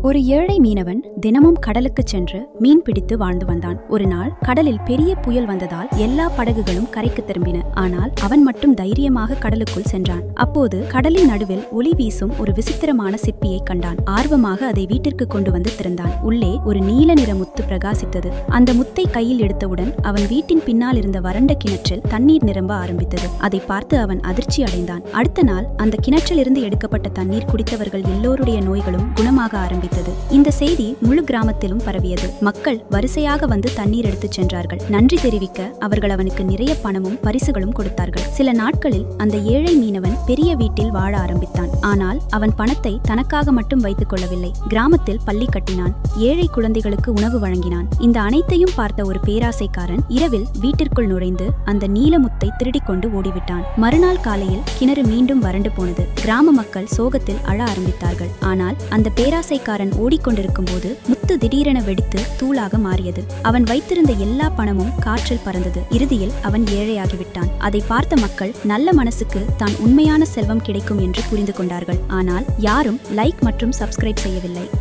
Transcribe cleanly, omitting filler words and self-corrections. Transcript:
ஒரு ஏழை மீனவன் தினமும் கடலுக்கு சென்று மீன் பிடித்து வாழ்ந்து வந்தான். ஒரு நாள் கடலில் பெரிய புயல் வந்ததால் எல்லா படகுகளும் கரைக்கு திரும்பின. ஆனால் அவன் மட்டும் தைரியமாக கடலுக்குள் சென்றான். அப்போது கடலின் நடுவில் ஒளி வீசும் ஒரு விசித்திரமான சிப்பியை கண்டான். ஆர்வமாக அதை வீட்டிற்கு கொண்டு வந்து திறந்தான். உள்ளே ஒரு நீல நிற முத்து பிரகாசித்தது. அந்த முத்தை கையில் எடுத்தவுடன் அவன் வீட்டின் பின்னால் இருந்த வறண்ட கிணற்றில் தண்ணீர் நிரம்ப ஆரம்பித்தது. அதை பார்த்து அவன் அதிர்ச்சி அடைந்தான். அடுத்த நாள் அந்த கிணற்றிலிருந்து எடுக்கப்பட்ட தண்ணீர் குடித்தவர்கள் எல்லோருடைய நோய்களும் குணமாக ஆரம்பித்தது. இந்த செய்தி முழு கிராமத்திலும் பரவியது. மக்கள் வரிசையாக வந்து தண்ணீர் எடுத்துச் சென்றார்கள். நன்றி தெரிவிக்க அவர்கள் அவனுக்கு நிறைய பணமும் பரிசுகளும் கொடுத்தார்கள். சில நாட்களில் அந்த ஏழை மீனவன் பெரிய வீட்டில் வாழ ஆரம்பித்தான். ஆனால் அவன் பணத்தை தனக்காக மட்டும் வைத்துக் கொள்ளவில்லை. கிராமத்தில் பள்ளி கட்டினான். ஏழை குழந்தைகளுக்கு உணவு வழங்கினான். இந்த அனைத்தையும் பார்த்த ஒரு பேராசைக்காரன் இரவில் வீட்டிற்குள் நுழைந்து அந்த நீலமுத்தை திருடிக் கொண்டு ஓடிவிட்டான். மறுநாள் காலையில் கிணறு மீண்டும் வறண்டு போனது. கிராம மக்கள் சோகத்தில் அழ ஆரம்பித்தார்கள். ஆனால் அந்த பேராசைக்காரன் ஓடிக்கொண்டிருக்கும் போது முத்து திடீரென வெடித்து தூளாக மாறியது. அவன் வைத்திருந்த எல்லா பணமும் காற்றில் பறந்தது. இறுதியில் அவன் ஏழையாகிவிட்டான். அதை பார்த்த மக்கள் நல்ல மனசுக்கு தான் உண்மையான செல்வம் கிடைக்கும் என்று புரிந்து கொண்டார்கள். ஆனால் யாரும் லைக் மற்றும் சப்ஸ்கிரைப் செய்யவில்லை.